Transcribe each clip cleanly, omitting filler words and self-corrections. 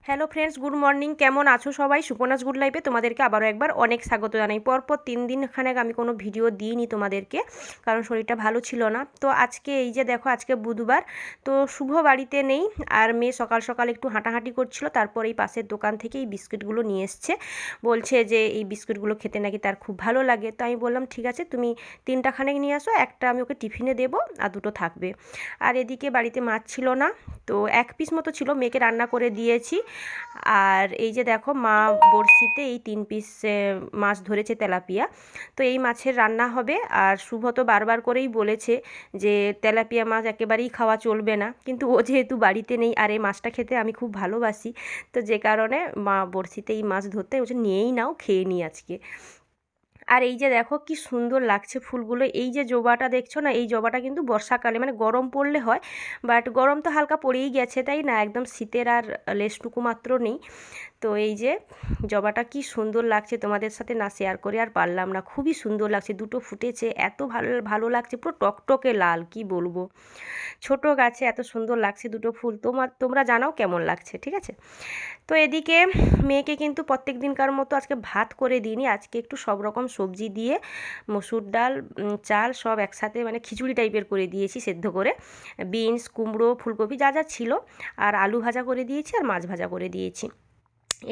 Hello friends, good morning. কেমন আছো সবাই? সুপর্ণাস গুড লাইফে তোমাদেরকে আবারও একবার অনেক স্বাগত জানাই। পরপর 3 দিন খানেক আমি কোনো ভিডিও দিইনি তোমাদেরকে, কারণ শরীরটা ভালো ছিল না। তো আজকে এই যে দেখো, আজকে বুধবার, তো শুভ বাড়িতে নেই। আর মেয়ে সকাল সকাল একটু হাঁটাহাঁটি করছিল, তারপর এই পাশের দোকান থেকে এই বিস্কুটগুলো নিয়ে এসছে। বলছে যে এই বিস্কুটগুলো খেতে নাকি তার খুব ভালো লাগে। তো আমি বললাম ঠিক আছে, তুমি 3টা খানেক নিয়ে আসো, একটা আমি ওকে টিফিনে দেবো আর 2টো থাকবে। আর এদিকে বাড়িতে মাছ ছিল না, তো 1 পিস মতো ছিল, মেয়েকে রান্না করে দিয়েছি। আর এই যে দেখো, মা বড়শিতে এই 3 পিস মাছ ধরেছে, তেলাপিয়া। তো এই মাছের রান্না হবে। আর শুভ তো বারবার করেই বলেছে যে তেলাপিয়া মাছ একেবারেই খাওয়া চলবে না, কিন্তু ও যেহেতু বাড়িতে নেই আর এই মাছটা খেতে আমি খুব ভালোবাসি, তো যে কারণে মা বড়শিতে এই মাছ ধরতে বলছে নিয়েই নাও, খেয়ে নিই আজকে। আর এই যে দেখো কি সুন্দর লাগছে ফুলগুলো। এই যে জবাটা দেখছো না, এই জবাটা কিন্তু বর্ষাকালে মানে গরম পড়লে হয়, বাট গরম তো হালকা পড়েই গেছে, তাই না? একদম শীতের আর লেশটুকু মাত্র নেই। তো এই যে জবাটা কি সুন্দর লাগছে, তোমাদের সাথে না শেয়ার করে আর পারলাম না। খুবই সুন্দর লাগছে, 2টো ফুটেছে, এত ভালো ভালো লাগছে, পুরো টকটকে লাল, কি বলবো। ছোট গাছে এত সুন্দর লাগছে 2টো ফুল। তোমরা জানাও কেমন লাগছে, ঠিক আছে? তো এদিকে মেয়েকে কিন্তু প্রত্যেক দিনকার মতো আজকে ভাত করে দিইনি, আজকে একটু সব রকম সবজি দিয়ে মসুর ডাল, চাল সব একসাথে মানে খিচুড়ি টাইপের করে দিয়েছি সেদ্ধ করে। বিনস, কুমড়ো, ফুলকপি যা যা ছিল, আর আলু ভাজা করে দিয়েছি, আর মাছ ভাজা করে দিয়েছি।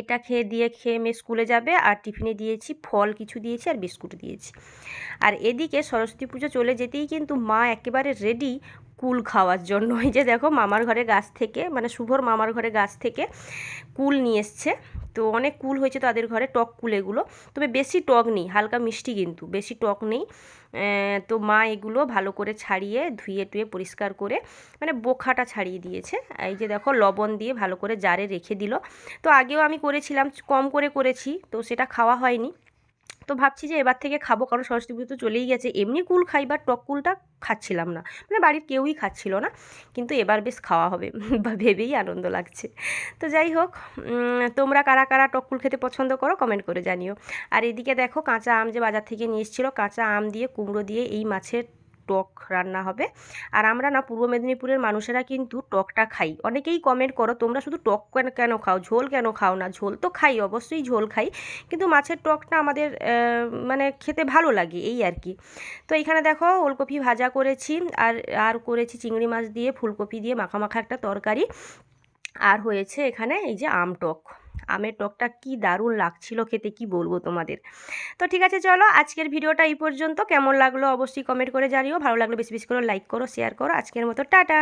এটা খেয়ে মেয়ে স্কুলে যাবে। আর টিফিনে দিয়েছি ফল কিছু দিয়েছি, আর বিস্কুট দিয়েছি। আর এদিকে সরস্বতী পুজো চলে যেতেই কিন্তু মা একেবারে রেডি কুল খাওয়ার জন্য। এই যে দেখো, মামার ঘরে গাছ থেকে, মানে শুভর মামার ঘরে গাছ থেকে কুল নিয়ে এসছে। তো অনেক কুল হয়েছে তাদের ঘরে, টক কুল এগুলো, তবে বেশি টক নেই, হালকা মিষ্টি, কিন্তু বেশি টক নেই। তো মা এগুলো ভালো করে ছাড়িয়ে ধুয়ে টুয়ে পরিষ্কার করে, মানে বোখাটা ছাড়িয়ে দিয়েছে। এই যে দেখো, লবণ দিয়ে ভালো করে জারে রেখে দিল। তো আগেও আমি করেছিলাম, কম করে করেছি, তো সেটা খাওয়া হয়নি। তো ভাবছি যে এবার থেকে খাবো, কারণ সরস্বতী পুজো তো চলেই গেছে। এমনি কুল খাই, বা টক কুলটা খাচ্ছিলাম না, মানে বাড়ির কেউই খাচ্ছিল না, কিন্তু এবার বেশ খাওয়া হবে বা ভেবেই আনন্দ লাগছে। তো যাই হোক, তোমরা কারা কারা টক কুল খেতে পছন্দ করো কমেন্ট করে জানিও। আর এদিকে দেখো, কাঁচা আম যে বাজার থেকে নিয়ে এসেছিলো, কাঁচা আম দিয়ে কুমড়ো দিয়ে এই মাছের টক রান্না হবে। আর আমরা না পূর্ব মেদিনীপুরের মানুষেরা কিন্তু টকটা খাই। অনেকেই কমেন্ট করো তোমরা শুধু টক কেন কেন খাও, ঝোল কেন খাও না? ঝোল তো খাই, অবশ্যই ঝোল খাই, কিন্তু মাছের টকটা আমাদের মানে খেতে ভালো লাগে, এই আর কি। তো এইখানে দেখো, ওলকপি ভাজা করেছি, আর আর করেছি চিংড়ি মাছ দিয়ে ফুলকপি দিয়ে মাখা মাখা একটা তরকারি। আর হয়েছে এখানে এই যে আম টক। আমের টকটা কি দারুণ লাগছিল খেতে, কি বলবো তোমাদের। তো ঠিক আছে, চলো আজকের ভিডিওটা এই পর্যন্ত। কেমন লাগলো অবশ্যই কমেন্ট করে জানিও। ভালো লাগলে বেশি বেশি করে লাইক করো, শেয়ার করো। আজকের মতো টাটা।